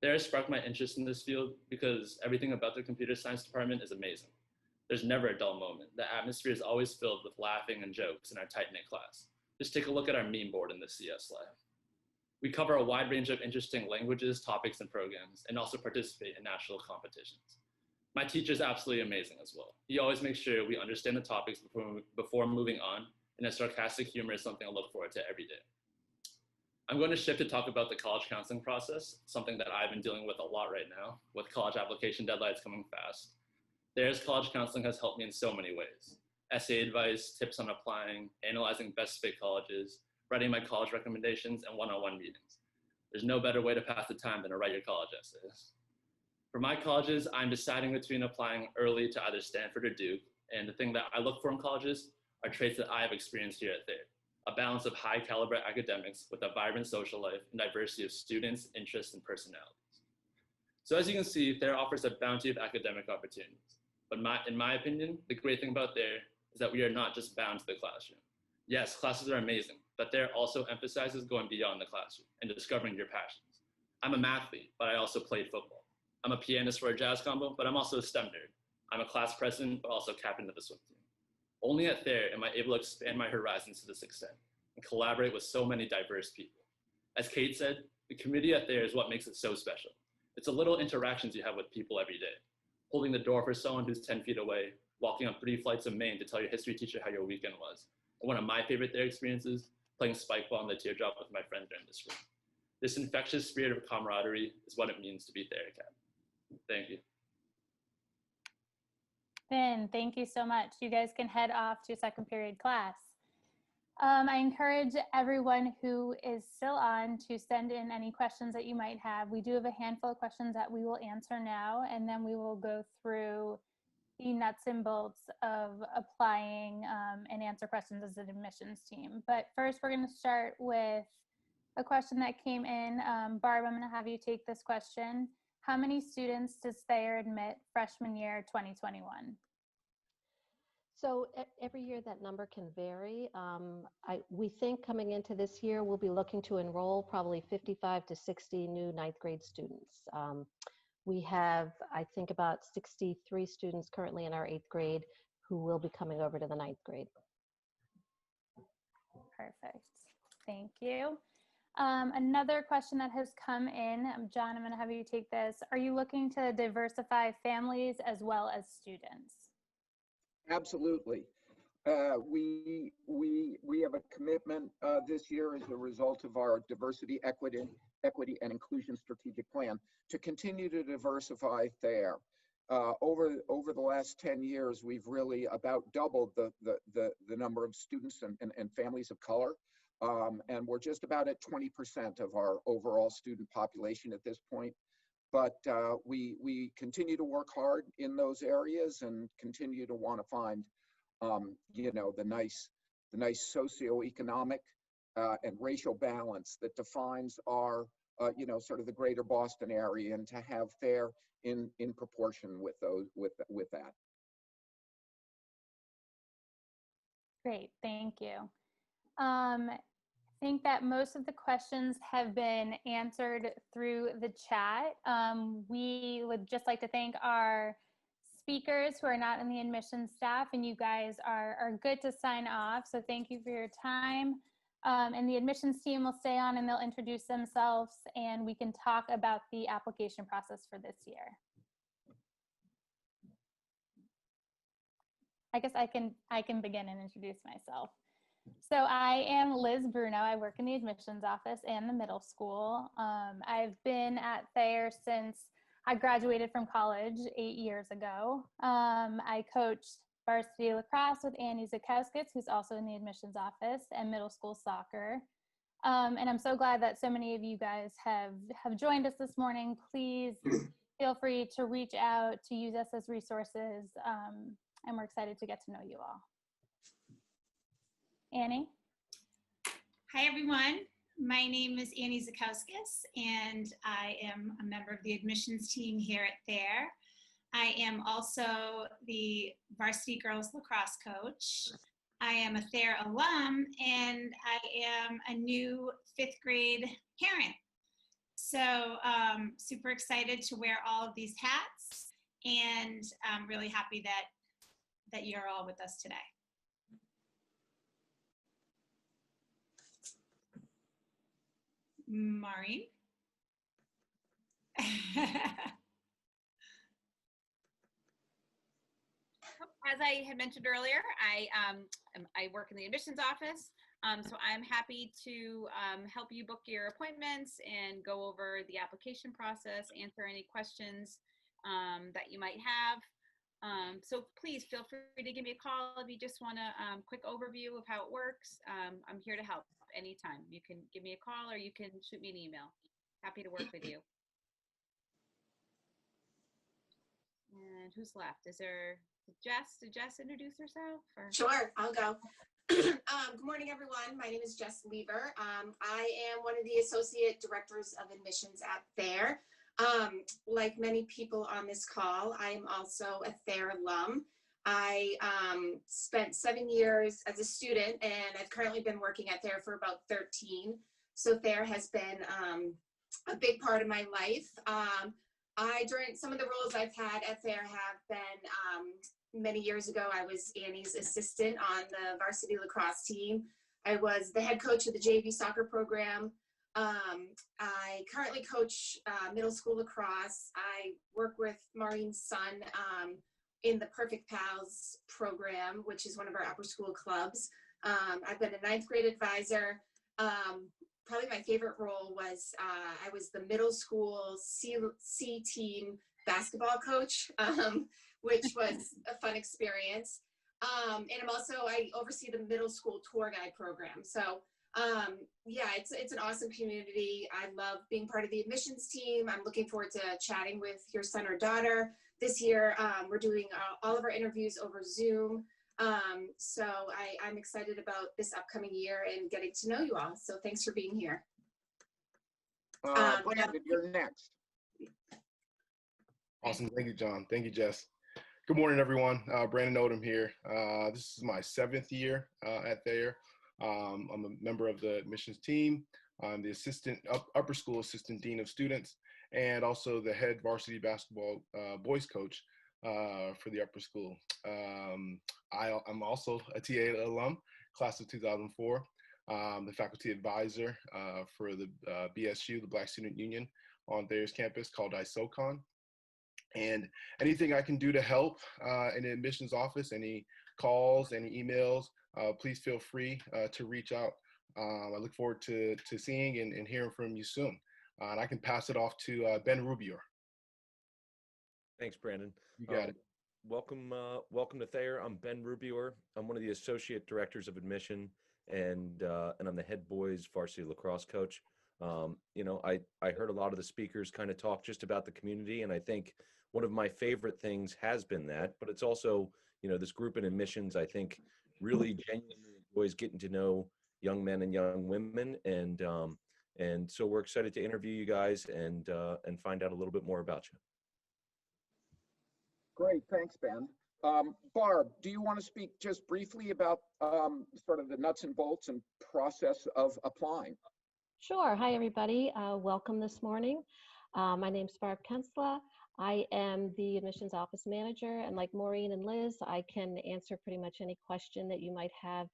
Thayer sparked my interest in this field because everything about the computer science department is amazing. There's never a dull moment. The atmosphere is always filled with laughing and jokes in our tight-knit class. Just take a look at our meme board in the CS lab. We cover a wide range of interesting languages, topics, and programs, and also participate in national competitions. My teacher is absolutely amazing as well. He always makes sure we understand the topics before moving on, and his sarcastic humor is something I look forward to every day. I'm going to shift to talk about the college counseling process, something that I've been dealing with a lot right now, with college application deadlines coming fast. Thayer's college counseling has helped me in so many ways. Essay advice, tips on applying, analyzing best fit colleges, writing my college recommendations, and one-on-one meetings. There's no better way to pass the time than to write your college essays. For my colleges, I'm deciding between applying early to either Stanford or Duke, and the thing that I look for in colleges are traits that I have experienced here at Thayer: a balance of high caliber academics with a vibrant social life and diversity of students, interests, and personalities. So as you can see, Thayer offers a bounty of academic opportunities. But in my opinion, the great thing about Thayer is that we are not just bound to the classroom. Yes, classes are amazing, but Thayer also emphasizes going beyond the classroom and discovering your passions. I'm a mathlete, but I also played football. I'm a pianist for a jazz combo, but I'm also a STEM nerd. I'm a class president, but also captain of the swim team. Only at Thayer am I able to expand my horizons to this extent and collaborate with so many diverse people. As Kate said, the community at Thayer is what makes it so special. It's the little interactions you have with people every day. Holding the door for someone who's 10 feet away, walking up 3 flights of Maine to tell your history teacher how your weekend was. And one of my favorite Thayer experiences, playing spike ball in the teardrop with my friend during the spring. This infectious spirit of camaraderie is what it means to be Thayer Academy. Thank you. Finn, thank you so much. You guys can head off to second period class. I encourage everyone who is still on to send in any questions that you might have. We do have a handful of questions that we will answer now, and then we will go through the nuts and bolts of applying and answer questions as an admissions team. But first, we're going to start with a question that came in. Barb, I'm going to have you take this question. how many students does Thayer admit freshman year 2021? So every year that number can vary. We think coming into this year, we'll be looking to enroll probably 55 to 60 new ninth grade students. We have, I think, about 63 students currently in our 8th grade who will be coming over to the ninth grade. Perfect. Thank you. Another question that has come in, John, I'm going to have you take this. Are you looking to diversify families as well as students? Absolutely. We have a commitment this year as a result of our diversity, equity, and inclusion strategic plan to continue to diversify Thayer. Over the last 10 years, we've really about doubled the number of students and families of color. And we're just about at 20% of our overall student population at this point. But we continue to work hard in those areas and continue to want to find, the nice socioeconomic and racial balance that defines our, sort of the greater Boston area, and to have Thayer in proportion with that. Great, thank you. I think that most of the questions have been answered through the chat. We would just like to thank our speakers who are not in the admissions staff, and you guys are good to sign off. So thank you for your time. And the admissions team will stay on and they'll introduce themselves, and we can talk about the application process for this year. I guess I can begin and introduce myself. So I am Liz Bruno. I work in the admissions office and the middle school. I've been at Thayer since I graduated from college 8 years ago. I coached varsity lacrosse with Annie Zukowskis, who's also in the admissions office, and middle school soccer. And I'm so glad that so many of you guys have joined us this morning. Please feel free to reach out, to use us as resources, and we're excited to get to know you all. Annie? Hi, everyone. My name is Annie Zukowskis, and I am a member of the admissions team here at Thayer. I am also the varsity girls lacrosse coach. I am a Thayer alum, and I am a new 5th grade parent. So super excited to wear all of these hats, and I'm really happy that you're all with us today. Maureen. As I had mentioned earlier, I work in the admissions office, so I'm happy to help you book your appointments and go over the application process, answer any questions that you might have. So please feel free to give me a call if you just want a quick overview of how it works. I'm here to help anytime. You can give me a call or you can shoot me an email. Happy to work with you. And who's left? Is there Jess? Did Jess introduce herself? Or? Sure, I'll go. Good morning, everyone. My name is Jess Lever. I am one of the Associate Directors of Admissions at Thayer. Like many people on this call, I am also a Thayer alum. I spent 7 years as a student, and I've currently been working at Thayer for about 13. So Thayer has been a big part of my life. During some of the roles I've had at Thayer have been, many years ago, I was Annie's assistant on the varsity lacrosse team. I was the head coach of the JV soccer program. I currently coach middle school lacrosse. I work with Maureen's son in the Perfect Pals program, which is one of our upper school clubs. I've been a 9th grade advisor. Probably my favorite role was I was the middle school C team basketball coach, which was a fun experience. And I oversee the middle school tour guide program. So yeah, it's an awesome community. I love being part of the admissions team. I'm looking forward to chatting with your son or daughter. This year, we're doing all of our interviews over Zoom. So I'm excited about this upcoming year and getting to know you all. So thanks for being here. Brandon, you're next. Awesome. Thank you, John. Thank you, Jess. Good morning, everyone. Brandon Odom here. This is my 7th year at Thayer. I'm a member of the admissions team. I'm the upper school assistant dean of students, and also the head varsity basketball boys coach for the upper school. I'm also a TA alum, class of 2004. The faculty advisor for the BSU, the Black Student Union on Thayer's campus, called ISOCON. And anything I can do to help in the admissions office, any calls, any emails, please feel free to reach out. I look forward to seeing and hearing from you soon. And I can pass it off to Ben Rubior. Thanks, Brandon. You got it. Welcome to Thayer. I'm Ben Rubior. I'm one of the associate directors of admission, and I'm the head boys varsity lacrosse coach. I heard a lot of the speakers kind of talk just about the community, and I think one of my favorite things has been that, but it's also, this group in admissions, I think, really genuinely enjoys getting to know young men and young women, and so we're excited to interview you guys and find out a little bit more about you. Great, thanks, Ben. Barb, do you want to speak just briefly about sort of the nuts and bolts and process of applying? Sure. Hi, everybody. Welcome this morning. My name's Barb Kensla. I am the admissions office manager, and like Maureen and Liz, I can answer pretty much any question that you might have,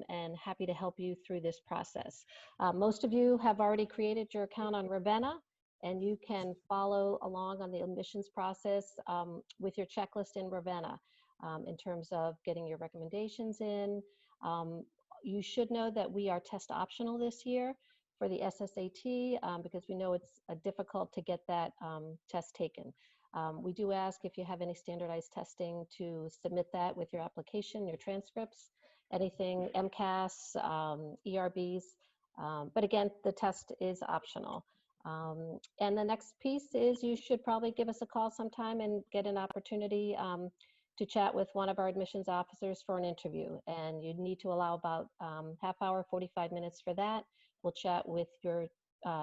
and happy to help you through this process. Most of you have already created your account on Ravenna, and you can follow along on the admissions process with your checklist in Ravenna in terms of getting your recommendations in. You should know that we are test optional this year for the SSAT because we know it's difficult to get that test taken. We do ask if you have any standardized testing to submit that with your application, your transcripts, anything MCAS, ERBs, but again, the test is optional. And the next piece is you should probably give us a call sometime and get an opportunity to chat with one of our admissions officers for an interview. And you need to allow about half hour, 45 minutes for that. We'll chat with your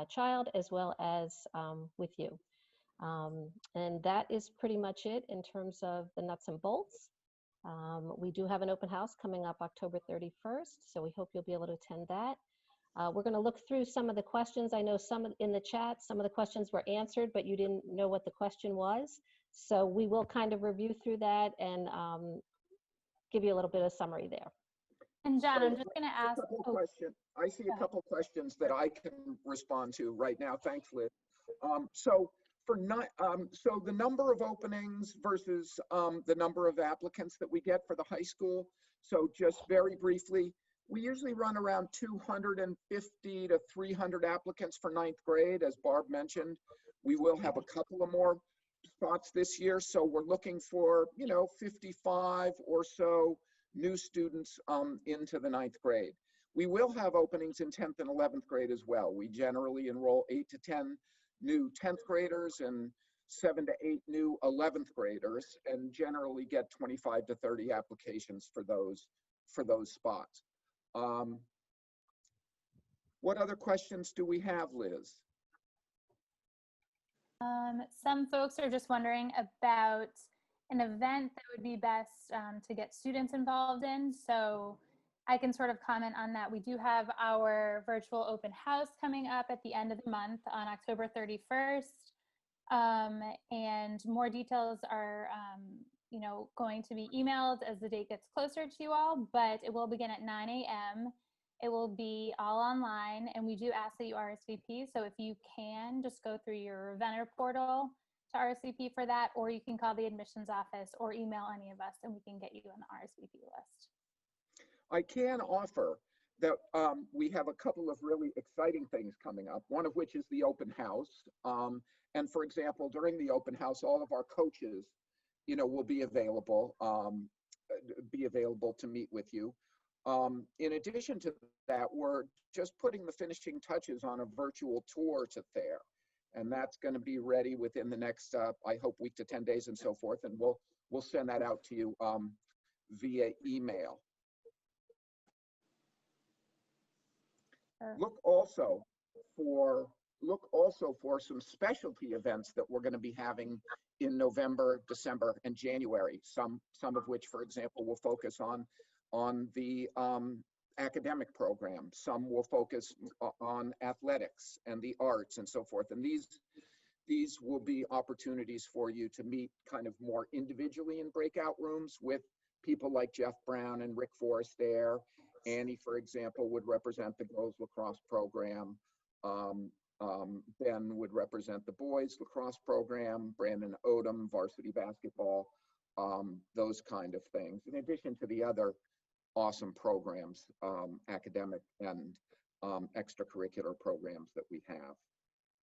child as well as with you. And that is pretty much it in terms of the nuts and bolts. We do have an open house coming up October 31st, so we hope you'll be able to attend that. We're going to look through some of the questions. I know some in the chat, some of the questions were answered, but you didn't know what the question was. So we will kind of review through that and give you a little bit of summary there. And John, I'm just going to ask. I see a couple questions that I can respond to right now. Thanks, Liz. So the number of openings versus the number of applicants that we get for the high school. So just very briefly, we usually run around 250 to 300 applicants for 9th grade. As Barb mentioned, we will have a couple of more spots this year. So we're looking for, 55 or so new students into the 9th grade. We will have openings in 10th and 11th grade as well. We generally enroll 8 to 10 new 10th graders and 7 to 8 new 11th graders, and generally get 25 to 30 applications for those spots. What other questions do we have, Liz? Some folks are just wondering about an event that would be best to get students involved in. So I can sort of comment on that. We do have our virtual open house coming up at the end of the month on October 31st. And more details are, going to be emailed as the date gets closer to you all, but it will begin at 9 a.m. It will be all online, and we do ask that you RSVP. So if you can, just go through your Ravenna portal to RSVP for that, or you can call the admissions office or email any of us and we can get you on the RSVP list. I can offer that we have a couple of really exciting things coming up, one of which is the open house. And for example, during the open house, all of our coaches, will be available to meet with you. In addition to that, we're just putting the finishing touches on a virtual tour to Thayer. And that's going to be ready within the next, I hope, week to 10 days and so forth. And we'll send that out to you via email. Look also for look also for some specialty events that we're going to be having in November, December, and January. Some of which, for example, will focus on the academic program. Some will focus on athletics and the arts and so forth. And these will be opportunities for you to meet kind of more individually in breakout rooms with people like Jeff Brown and Rick Forrester. Annie, for example, would represent the girls lacrosse program. Ben would represent the boys lacrosse program, Brandon Odom, varsity basketball, those kind of things, in addition to the other awesome programs, academic and extracurricular programs that we have.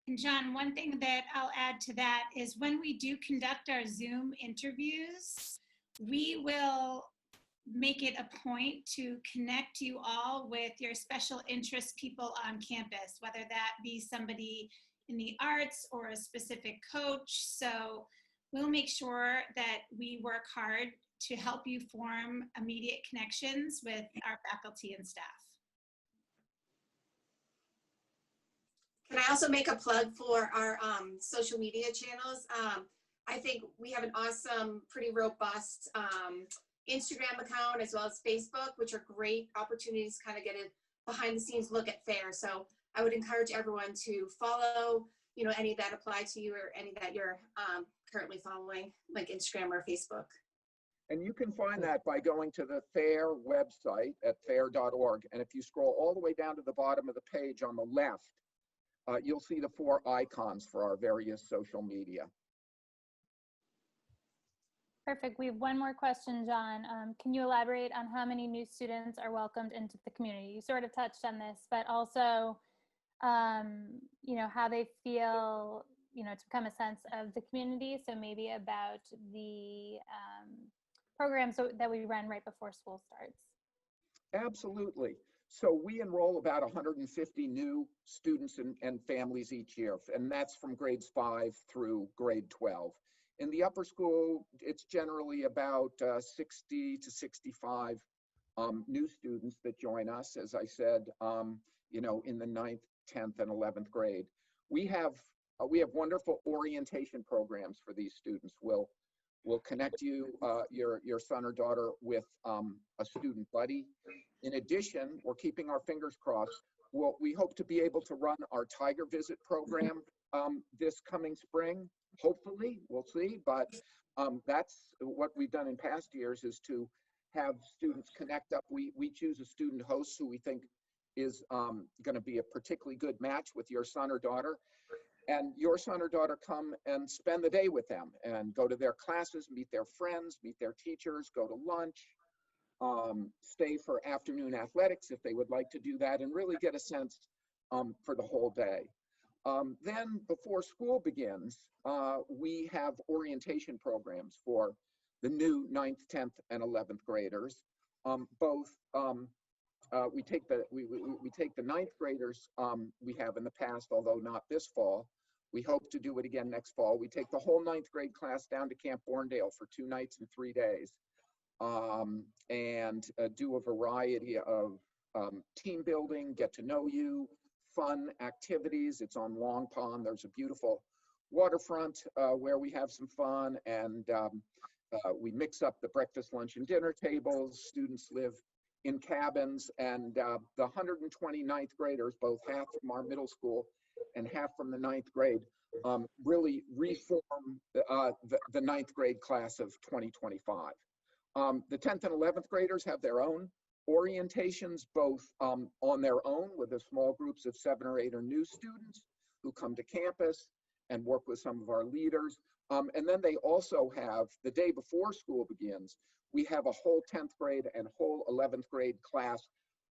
And John, one thing that I'll add to that is when we do conduct our Zoom interviews, we will make it a point to connect you all with your special interest people on campus, whether that be somebody in the arts or a specific coach. So we'll make sure that we work hard to help you form immediate connections with our faculty and staff. Can I also make a plug for our social media channels? I think we have an awesome, pretty robust Instagram account as well as Facebook, which are great opportunities to kind of get a behind the scenes look at FAIR. So I would encourage everyone to follow, you know, any that apply to you or any that you're currently following, like Instagram or Facebook. And you can find that by going to the FAIR website at fair.org. And if you scroll all the way down to the bottom of the page on the left, you'll see the 4 icons for our various social media. Perfect. We have one more question, John. Can you elaborate on how many new students are welcomed into the community? You sort of touched on this, but also, you know, how they feel, you know, to become a sense of the community. So maybe about the programs that we run right before school starts. Absolutely. So we enroll about 150 new students and families each year, and that's from grades 5 through grade 12. In the upper school, it's generally about 60 to 65 new students that join us, as I said, you know, in the 9th, 10th, and 11th grade. We have wonderful orientation programs for these students. We'll connect you, your son or daughter, with a student buddy. In addition, we're keeping our fingers crossed. We hope to be able to run our Tiger Visit program this coming spring. Hopefully, we'll see, but that's what we've done in past years, is to have students connect up. We choose a student host who we think is going to be a particularly good match with your son or daughter, and your son or daughter come and spend the day with them and go to their classes, meet their friends, meet their teachers, go to lunch, stay for afternoon athletics if they would like to do that, and really get a sense for the whole day. Then before school begins, we have orientation programs for the new 9th, 10th, and 11th graders. We take the 9th graders we have in the past, although not this fall. We hope to do it again next fall. We take the whole 9th grade class down to Camp Borndale for 2 nights and 3 days, and do a variety of team building, get to know you, fun activities. It's on Long Pond. There's a beautiful waterfront where we have some fun, and we mix up the breakfast, lunch, and dinner tables. Students live in cabins, and the 120 9th graders, both half from our middle school and half from the 9th grade, really reform the 9th grade class of 2025. The 10th and 11th graders have their own orientations, both on their own with the small groups of 7 or 8 or new students who come to campus and work with some of our leaders. And then they also have, the day before school begins, we have a whole 10th grade and whole 11th grade class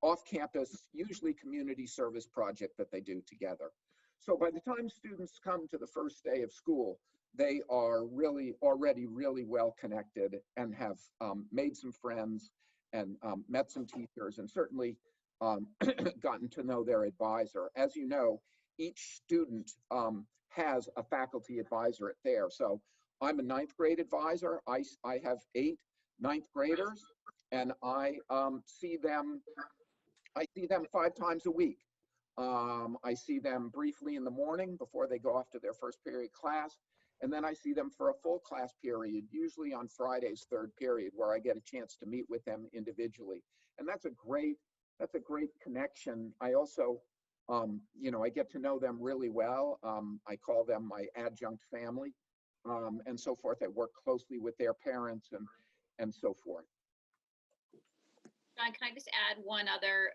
off campus, usually community service project that they do together. So by the time students come to the first day of school, they are really already really well connected and have made some friends and met some teachers, and certainly gotten to know their advisor. As you know, each student has a faculty advisor at Thayer. So I'm a 9th grade advisor. I have 8 9th graders, and I see them 5 times a week. I see them briefly in the morning before they go off to their first period class. And then I see them for a full class period, usually on Friday's third period, where I get a chance to meet with them individually. And that's a great connection. I also, I get to know them really well. I call them my adjunct family, and so forth. I work closely with their parents and so forth. John, can I just add one other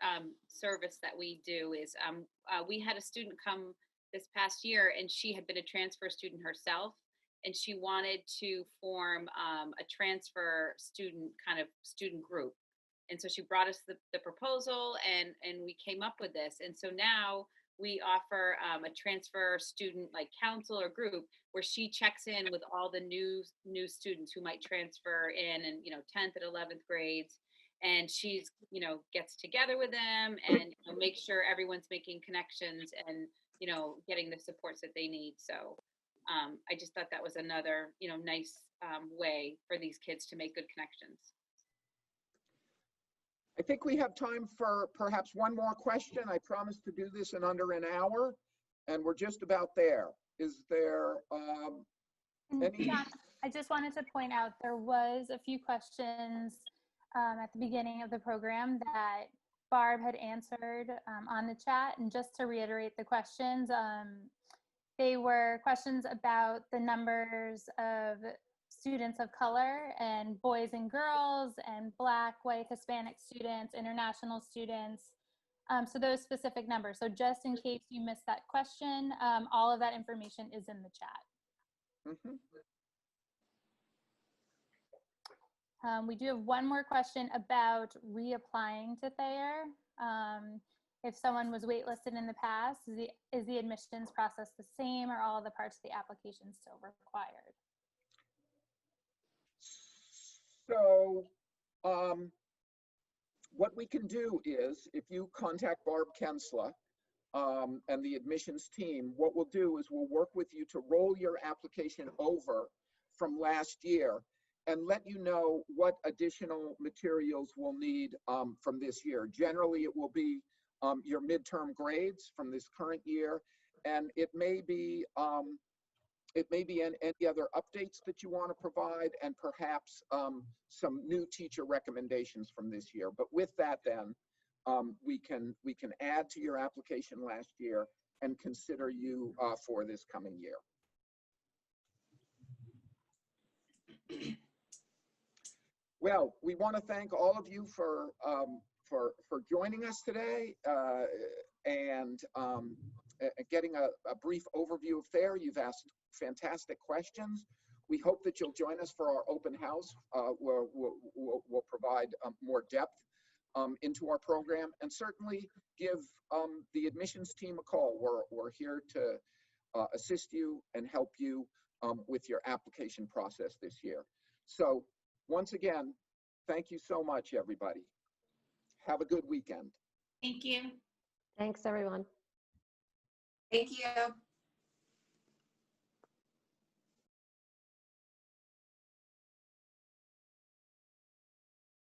service that we do is we had a student come this past year, and she had been a transfer student herself, and she wanted to form a transfer student group. And so she brought us the proposal, and we came up with this. And so now we offer a transfer student like council or group where she checks in with all the new students who might transfer in, and 10th and 11th grades. And she's, gets together with them and make sure everyone's making connections and, getting the supports that they need. So I just thought that was another, nice way for these kids to make good connections. I think we have time for perhaps one more question. I promised to do this in under an hour, and we're just about there. Is there any? John, I just wanted to point out there was a few questions at the beginning of the program that Barb had answered on the chat. And just to reiterate the questions, they were questions about the numbers of students of color and boys and girls and Black, white, Hispanic students, international students. So those specific numbers. So just in case you missed that question, all of that information is in the chat. Mm-hmm. We do have one more question about reapplying to Thayer. If someone was waitlisted in the past, is the admissions process the same, or all the parts of the application still required? So what we can do is, if you contact Barb Kensla and the admissions team, what we'll do is we'll work with you to roll your application over from last year and let you know what additional materials we'll need from this year. Generally, it will be your midterm grades from this current year, and it may be any other updates that you want to provide, and perhaps some new teacher recommendations from this year. But with that, then we can add to your application last year and consider you for this coming year. Well, we want to thank all of you for joining us today and getting a brief overview of Thayer. You've asked fantastic questions. We hope that you'll join us for our open house where we'll provide more depth into our program, and certainly give the admissions team a call. We're here to assist you and help you with your application process this year. So once again, thank you so much, everybody. Have a good weekend. Thank you. Thanks, everyone. Thank you.